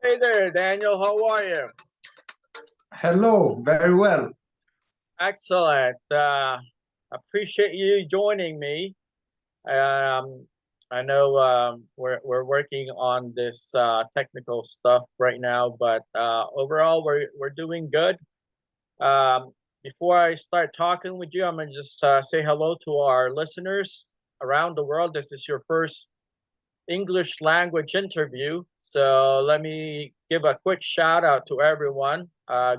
Hey there, Daniel. How are you? Hello, very well. Excellent. Appreciate you joining me. Um, I know we're working on this technical stuff right now, but overall we're doing good. Um, Before I start talking with you, I'm gonna just say hello to our listeners around the world. This is your first English language interview. So let me give a quick shout out to everyone.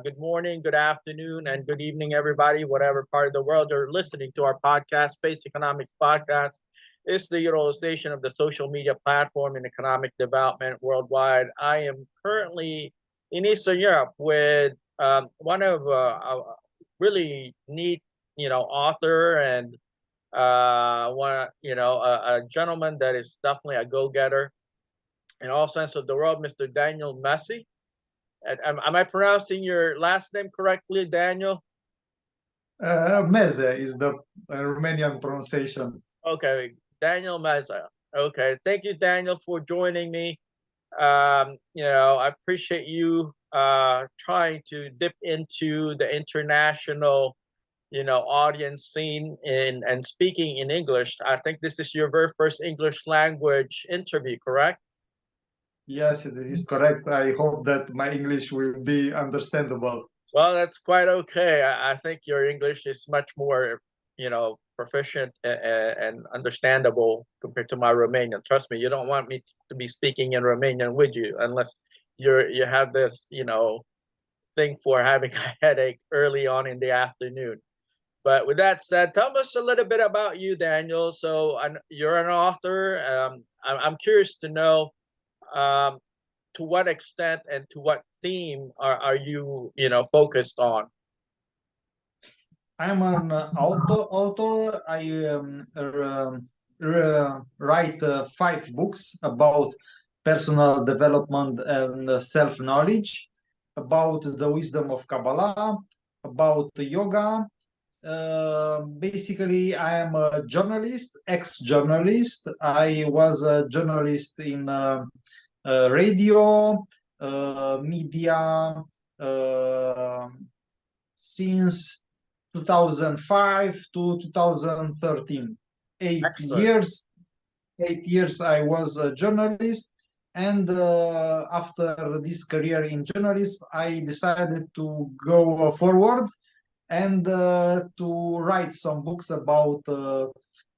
Good morning, good afternoon, and good evening, everybody, whatever part of the world you're listening to our podcast. Face Economics Podcast is the utilization of the social media platform in economic development worldwide. I am currently in Eastern Europe with one of a really neat, author and one a gentleman that is definitely a go-getter in all sense of the word, Mr. Daniel Meze. Am I pronouncing your last name correctly, Daniel? Meze is the Romanian pronunciation. Okay, Daniel Meze. Okay, thank you, Daniel, for joining me. I appreciate you trying to dip into the international audience scene in and speaking in English. I think this is your very first English language interview, correct? Yes, it is correct. I hope that my English will be understandable. Well, that's quite okay. I think your English is much more, proficient and understandable compared to my Romanian. Trust me, you don't want me to be speaking in Romanian with you unless you have this, thing for having a headache early on in the afternoon. But with that said, tell us a little bit about you, Daniel. So you're an author. I'm curious to know um, to what extent and to what theme are you, focused on? I'm an author. I write 5 books about personal development and self-knowledge, about the wisdom of Kabbalah, about yoga. Basically, I am a journalist, ex-journalist. I was a journalist in radio, media, uh, since 2005 to 2013. Eight Excellent. years, 8 years I was a journalist. And after this career in journalism, I decided to go forward and to write some books about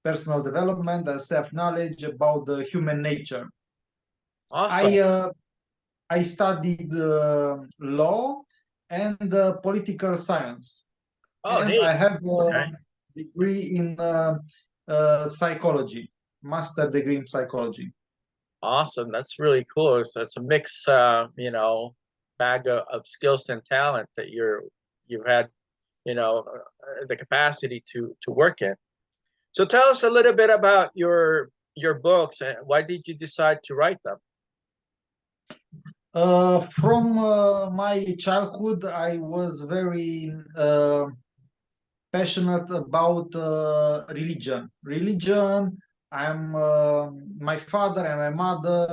personal development and self-knowledge about the human nature. I Awesome. uh, I studied law and political science, Oh, and I neat. have a Okay. degree in psychology, master degree in psychology. Awesome. That's really cool. It's a mix, bag of skills and talent that you've had, the capacity to work in. So tell us a little bit about your books and why did you decide to write them? From my childhood, I was very passionate about religion. I'm my father and my mother.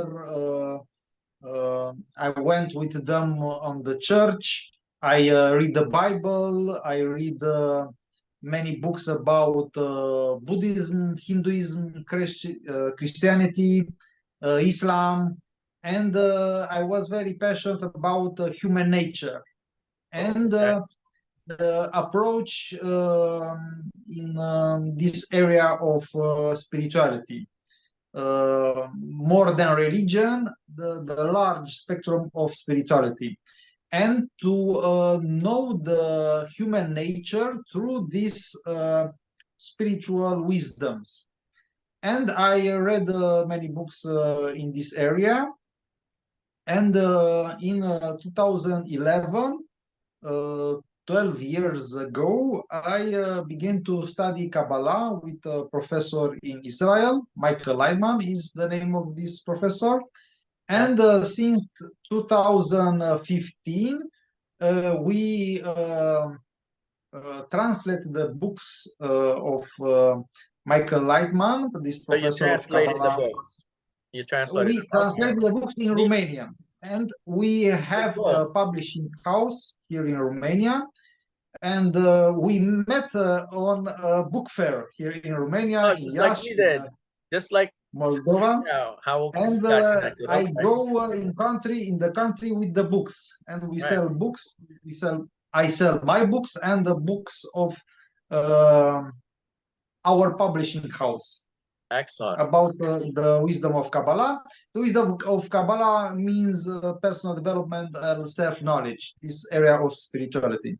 I went with them on the church. I read the Bible. I read many books about Buddhism, Hinduism, Christianity, Islam, and I was very passionate about human nature Oh, and okay. the approach in this area of spirituality. More than religion, the large spectrum of spirituality, and to know the human nature through these spiritual wisdoms. And I read many books in this area. And in 2011, uh, 12 years ago, I began to study Kabbalah with a professor in Israel. Michael Leitman is the name of this professor. And since 2015, we translate the books of Michael Leitman, this So you professor of translated the Kabbalah. books. You translated We them. Okay. translate the books in Neat. Romanian, and we Very have a cool. publishing house here in Romania, and we met on a book fair here in Romania, Oh, in just like Iași, we in did. Just like, Moldova. yeah, how we And got connected. I Okay. go in the country with the books, and we Right. sell books. I sell my books and the books of um our publishing house Excellent. about the wisdom of Kabbalah. The wisdom of Kabbalah means personal development and self-knowledge, this area of spirituality.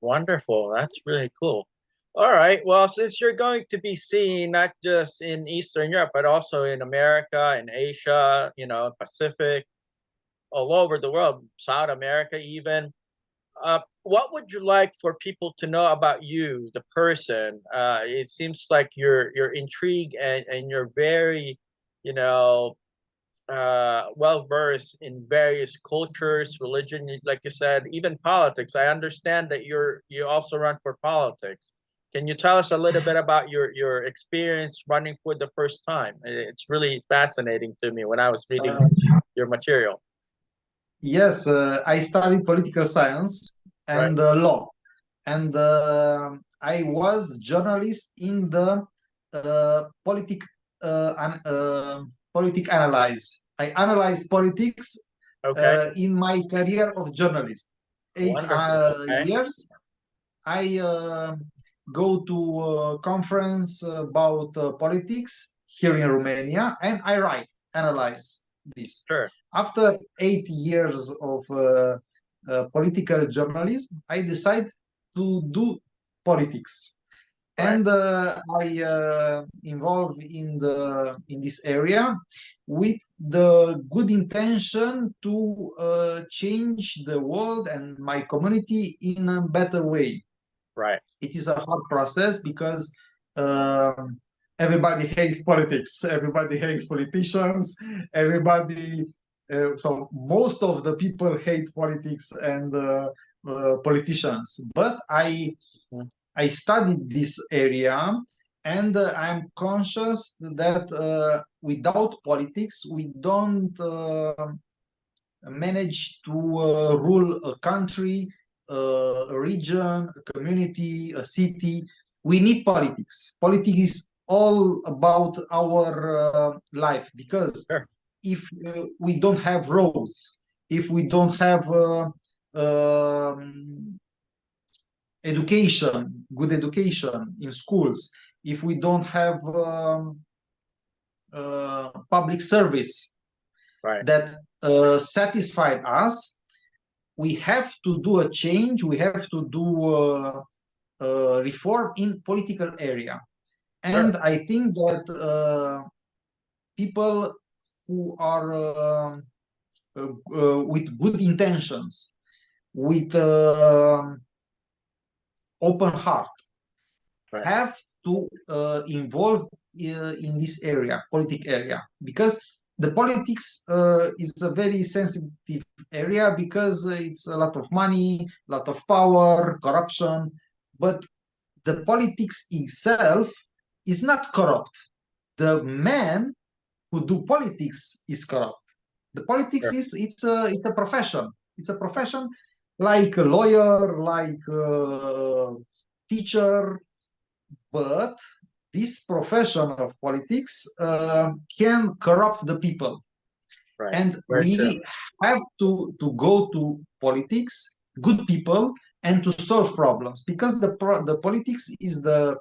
Wonderful. That's really cool. All right. Well, since you're going to be seen not just in Eastern Europe, but also in America, in Asia, Pacific, all over the world, South America even. What would you like for people to know about you, the person? It seems like you're intrigued and you're very, you know, well versed in various cultures, religion, like you said, even politics. I understand that you also run for politics. Can you tell us a little bit about your experience running for the first time? It's really fascinating to me when I was reading Uh, your material. yes, I studied political science Right. and law, and I was journalist in the politic politic analyze. I analyze politics Okay. in my career of journalist. Eight Wonderful. Okay. years. I go to a conference about politics here in Romania, and I write, analyze this. Sure. After 8 years of political journalism, I decide to do politics, Right. and I involved in this area with the good intention to change the world and my community in a better way. Right. It is a hard process because everybody hates politics, everybody hates politicians, everybody. So most of the people hate politics and politicians. But Mhm. I studied this area, and I'm conscious that without politics we don't manage to rule a country, a region, a community, a city. We need politics. Politics is all about our life, because Sure. if we don't have roads, if we don't have education, good education in schools, if we don't have public service Right. that satisfied us, we have to do a change. We have to do reform in political area. Sure. And I think that people who are with good intentions, with open heart, Right. have to involve in this area, politic area, because the politics is a very sensitive area, because it's a lot of money, a lot of power, corruption, but the politics itself is not corrupt. The man who do politics is corrupt. The politics Sure. is it's a profession. It's a profession like a lawyer, like a teacher, but this profession of politics can corrupt the people, Right. and Very true. we have to go to politics, good people, and to solve problems, because the politics is the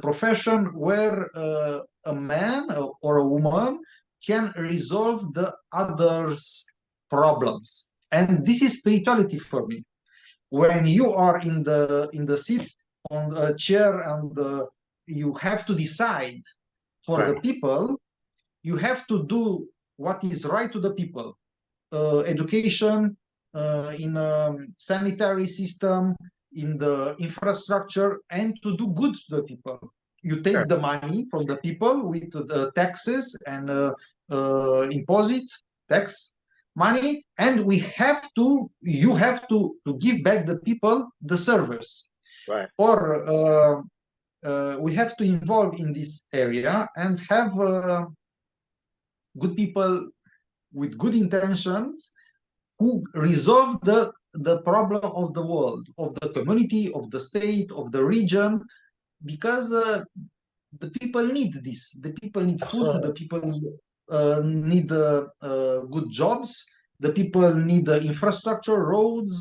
profession where a man or a woman can resolve the others problems, and this is spirituality for me. When you are in the seat on the chair, and you have to decide for Right. the people, you have to do what is right to the people. Education, in sanitary system, in the infrastructure, and to do good to the people. You Sure. take the money from the people with the taxes and imposite tax money, and you have to give back the people the service, Right. or we have to involve in this area and have good people with good intentions who resolve the problem of the world, of the community, of the state, of the region, because the people need this. The people need food. The Absolutely. people need good jobs. The people need infrastructure, roads,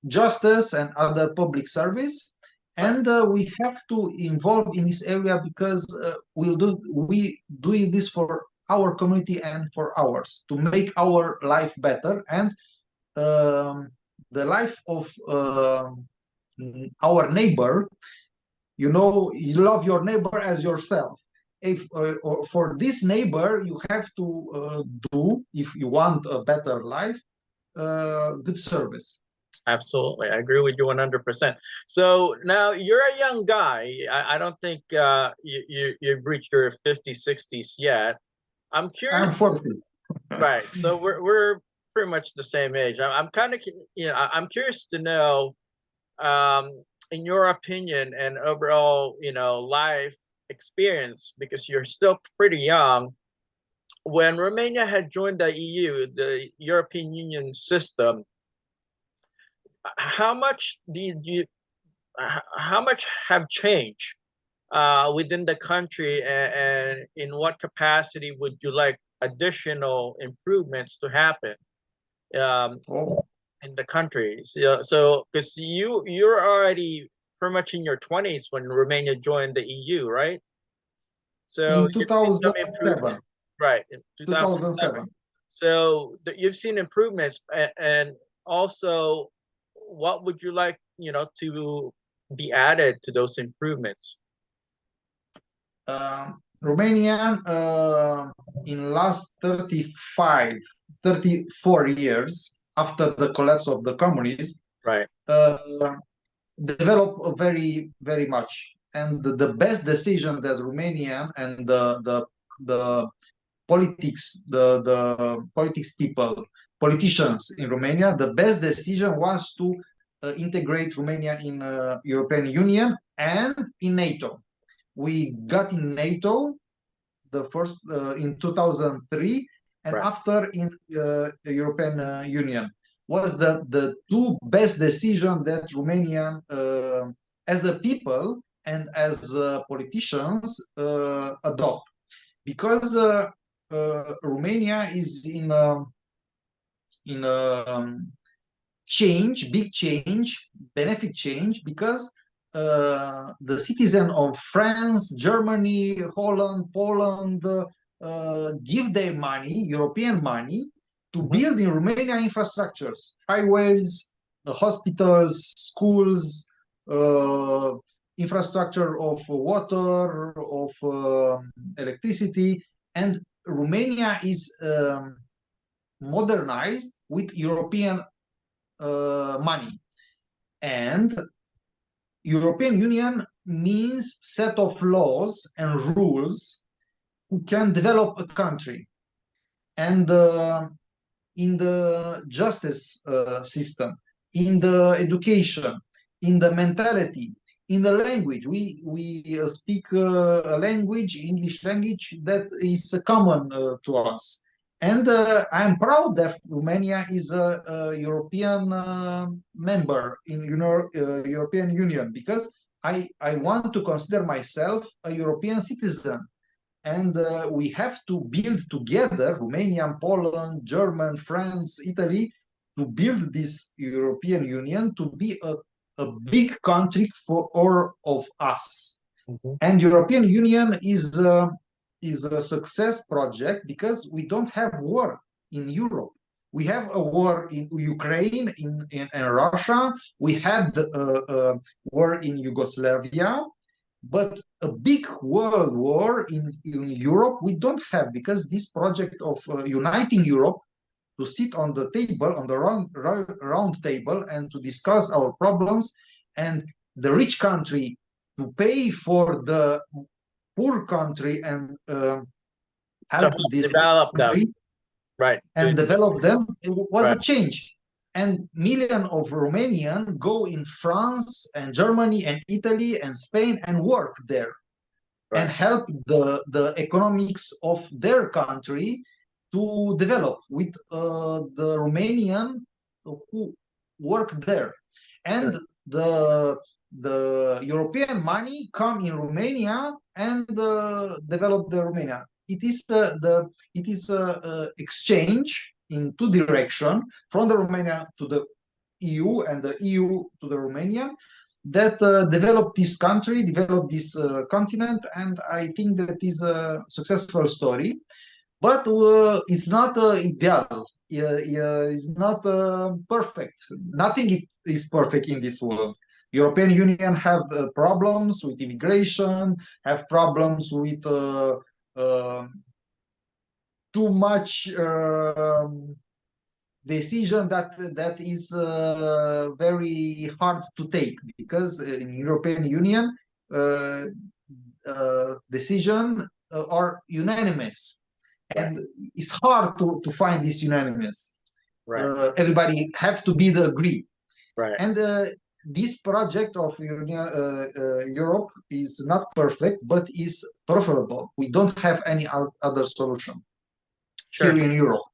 justice, and other public service. Right. And we have to involve in this area because we do this for our community and for ours to make our life better and um, the life of our neighbor. You love your neighbor as yourself. If or for this neighbor, you have to do, if you want a better life, good service. Absolutely. I agree with you 100%. So now you're a young guy. I don't think you've reached your 50s, 60s yet. I'm curious. I'm 40. Right. So we're pretty much the same age. I'm kind of, I'm curious to know, in your opinion and overall, life experience, because you're still pretty young. When Romania had joined the EU, the European Union system, how much did you, how much have changed within the country, and in what capacity would you like additional improvements to happen? Um, Oh, in the country. So because you're already pretty much in your 20s when Romania joined the EU, right? So in you've seen some 2007. improvement, right, in 2007. 2007. So you've seen improvements, and also, what would you like, to be added to those improvements? Romanian in last 35, 34 years after the collapse of the communism, Right. uh, developed very much. And the best decision that Romanian and the politics people, politicians in Romania, the best decision was to integrate Romania in European Union and in NATO. We got in NATO the first in 2003, and Right. after in European Union was the two best decision that Romanian as a people and as politicians adopt, because Romania is in change, big change, benefit change, because the citizen of France, Germany, Holland, Poland give their money, European money, to Mhm. build in Romania infrastructures, highways, hospitals, schools, uh, infrastructure of water, of electricity, and Romania is modernized with European money. And European Union means set of laws and rules who can develop a country. And in the justice system, in the education, in the mentality, in the language. We speak a language, English language, that is common to us. And I'm proud that Romania is a European member in European Union, because I want to consider myself a European citizen, and we have to build together, Romania, Poland, German, France, Italy, to build this European Union to be a big country for all of us. Mhm. And European Union is a success project because we don't have war in Europe. We have a war in Ukraine, in Russia. We had a war in Yugoslavia, but a big world war in Europe we don't have, because this project of uniting Europe to sit on the table, on the round table, and to discuss our problems, and the rich country to pay for the poor country and To help help this develop them, country right? and develop them, it was Right. a change. And millions of Romanians go in France and Germany and Italy and Spain and work there and Right. help the economics of their country to develop with the Romanian who work there, and the European money come in Romania and develop the Romania. It is exchange in two direction from the Romania to the EU and the EU to the Romanian that develop this country, develop this continent, and I think that is a successful story. But it's not ideal. It's not perfect. Nothing is perfect in this world. European Union have problems with immigration, have problems with too much decision that is very hard to take, because in European Union decision are unanimous, and it's hard to find this unanimous. Everybody have to be the agree. And this project of Europe is not perfect, but is preferable. We don't have any other solution here in Europe.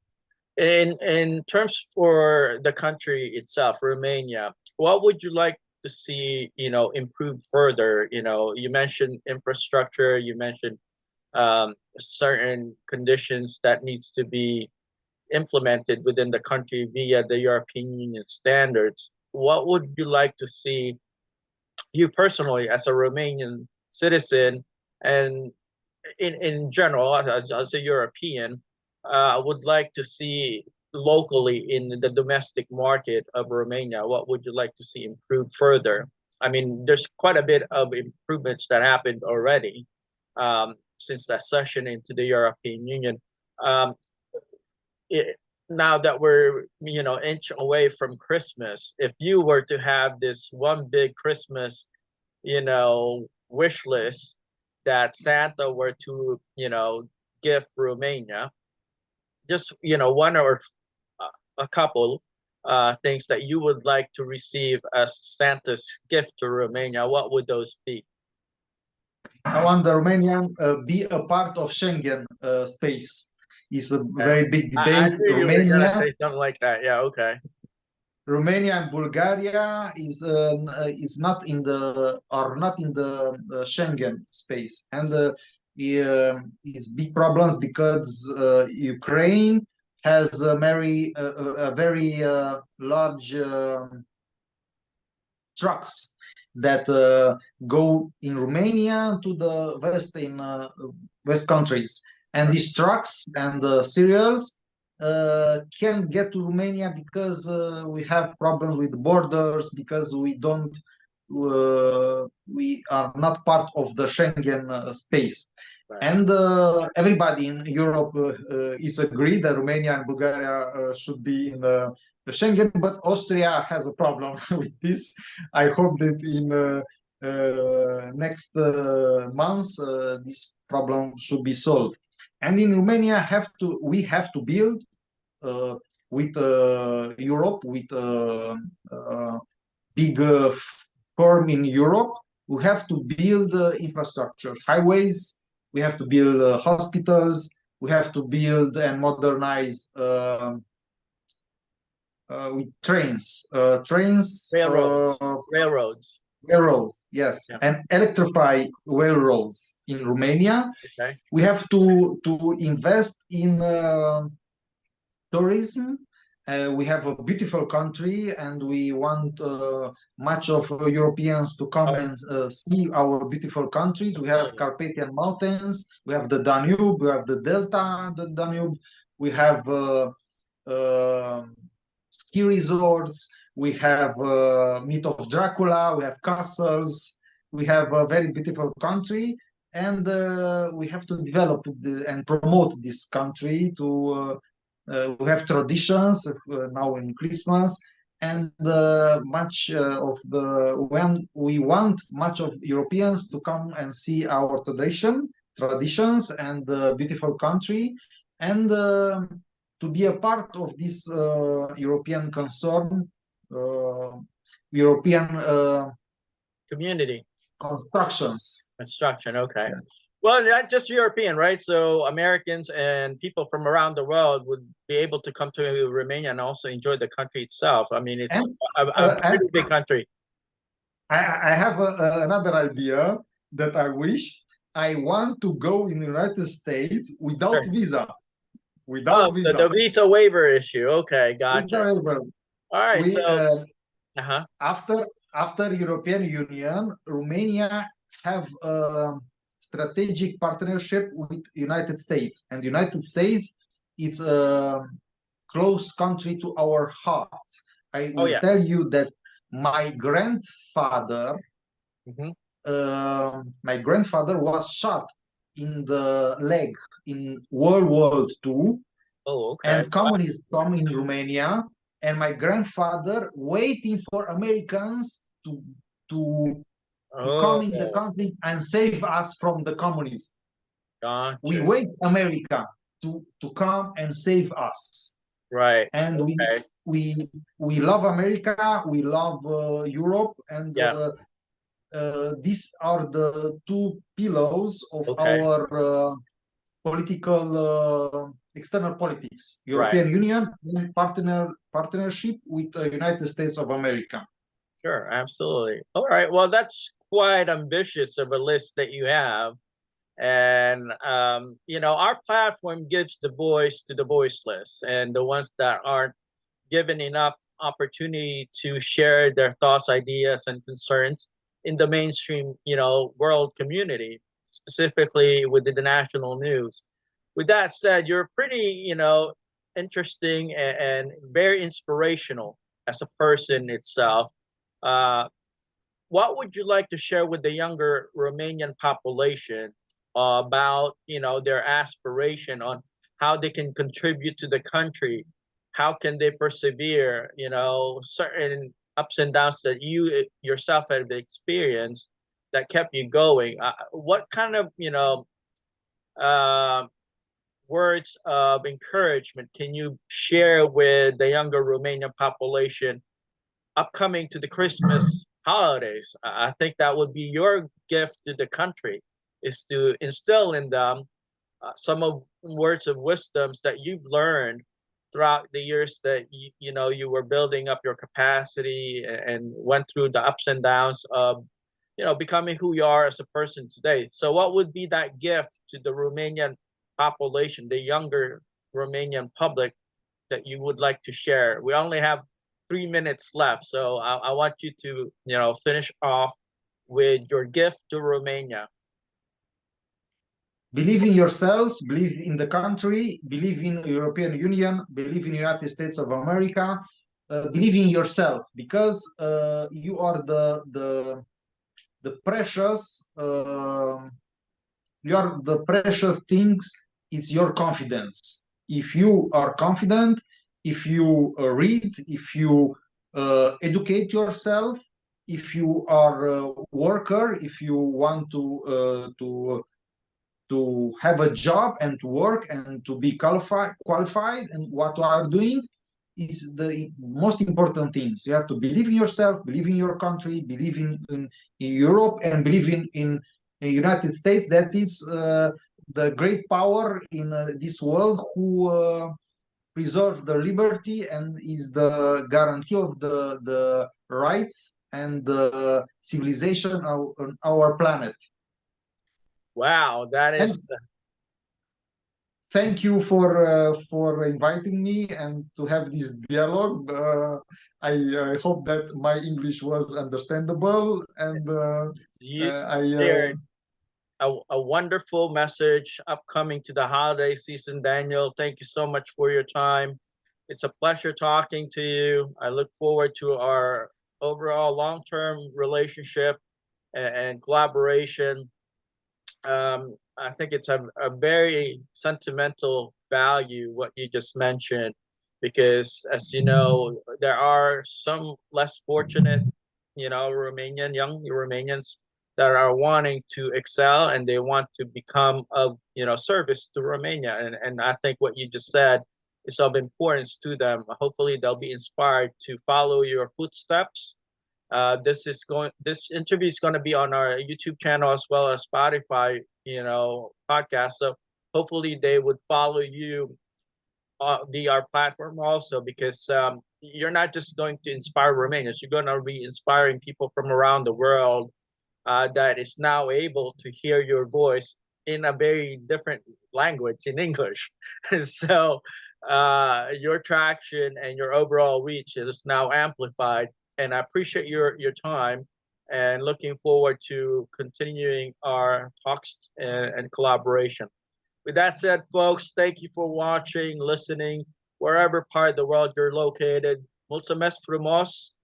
In terms for the country itself, Romania, what would you like to see, improve further? You mentioned infrastructure, you mentioned certain conditions that needs to be implemented within the country via the European Union standards. What would you like to see, you personally, as a Romanian citizen, and in general, as a European, would like to see locally in the domestic market of Romania? What would you like to see improve further? I mean, there's quite a bit of improvements that happened already since the accession into the European Union. Now that we're inch away from Christmas, if you were to have this one big Christmas wish list that Santa were to give Romania, just one or a couple things that you would like to receive as Santa's gift to Romania, what would those be? I want the Romanian be a part of Schengen space. It's a very big debate. I knew you were gonna say something like that. Yeah, okay. Romania and Bulgaria is not in the Schengen space, and is big problems because Ukraine has a very large trucks that go in Romania to the west countries, and these trucks and cereals can't get to Romania because we have problems with borders, because we are not part of the Schengen space. And everybody in Europe is agreed that Romania and Bulgaria should be in the Schengen, but Austria has a problem with this. I hope that in next months this problem should be solved. And in Romania, we have to build with Europe, with big firm in Europe. We have to build infrastructure, highways. We have to build hospitals. We have to build and modernize with trains, railroads, yes, yeah. And electrify railroads in Romania. Okay. We have to invest in tourism. We have a beautiful country, and we want much of Europeans to come and see our beautiful countries. We have Carpathian Mountains, we have the Danube, we have the Delta, the Danube, we have ski resorts, we have Myth of Dracula, we have castles, we have a very beautiful country, and we have to develop and promote this country to we have traditions now in Christmas, and much of when we want much of Europeans to come and see our traditions and the beautiful country, and to be a part of this European concern, European community construction. Okay. Yeah. Well, not just European, right? So Americans and people from around the world would be able to come to Romania and also enjoy the country itself. I mean, it's And a and pretty big country. I have another idea that I wish. I want to go in the United States without Sure. visa. Without Oh, so visa. the visa waiver issue. Okay, gotcha. Without, All right. we So, uh-huh. after European Union, Romania have a strategic partnership with United States, and United States is a close country to our heart. I Oh will yeah. tell you that my grandfather, Hmm. my grandfather was shot in the leg in World War II, Oh, okay. and communists come in Romania, and my grandfather waiting for Americans to to come in the Oh, country and save us from the communists. We gotcha. wait America to come and save us, Right. and Okay. we we love America, we love Europe, and Yeah. these are the two pillars of Okay. our political external politics, Right. European Union and partnership with the United States of America. Sure. Absolutely. All right. Well, that's quite ambitious of a list that you have. And our platform gives the voice to the voiceless and the ones that aren't given enough opportunity to share their thoughts, ideas, and concerns in the mainstream, world community, specifically within the national news. With that said, you're pretty, interesting and very inspirational as a person itself. Uh, what would you like to share with the younger Romanian population about, their aspiration on how they can contribute to the country? How can they persevere, certain ups and downs that you yourself have experienced that kept you going? What kind of, uh, words of encouragement can you share with the younger Romanian population upcoming to the Christmas holidays? I think that would be your gift to the country, is to instill in them some of words of wisdoms that you've learned throughout the years that you were building up your capacity and went through the ups and downs of becoming who you are as a person today. So what would be that gift to the Romanian population, the younger Romanian public, that you would like to share? We only have 3 minutes left, so I want you to, finish off with your gift to Romania. Believe in yourselves, believe in the country, believe in European Union, believe in United States of America, believe in yourself, because you are the precious the precious things is your confidence. If you are confident, if you read, if you educate yourself, if you are a worker, if you want to have a job and to work and to be qualified, and what you are doing is the most important things. You have to believe in yourself, believe in your country, believe in Europe, and believe in the United States, that is the great power in this world, who preserve the liberty and is the guarantee of the rights and the civilization on our planet. Wow, that And is thank you for inviting me and to have this dialogue. I hope that my English was understandable, and you I shared a wonderful message upcoming to the holiday season, Daniel. Thank you so much for your time. It's a pleasure talking to you. I look forward to our overall long-term relationship and collaboration. I think it's a very sentimental value what you just mentioned, because as you know, there are some less fortunate, young Romanians that are wanting to excel and they want to become of, service to Romania. And I think what you just said is of importance to them. Hopefully they'll be inspired to follow your footsteps This interview is going to be on our YouTube channel as well as Spotify, podcast. So hopefully they would follow you via our platform also, because you're not just going to inspire Romanians, you're going to be inspiring people from around the world that is now able to hear your voice in a very different language, in English. So your traction and your overall reach is now amplified. And I appreciate your time and looking forward to continuing our talks and collaboration. With that said, folks, thank you for watching, listening, wherever part of the world you're located. Mulțumesc frumos,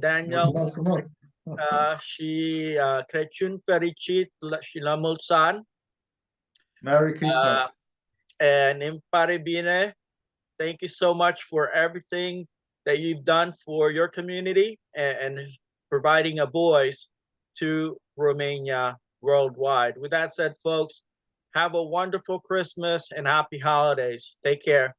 Daniel. Mulțumesc frumos! Și Crăciun fericit și la mulți ani. Merry Christmas! And îmi pare bine. Thank you so much for everything that you've done for your community and providing a voice to Romania worldwide. With that said, folks, have a wonderful Christmas and happy holidays. Take care.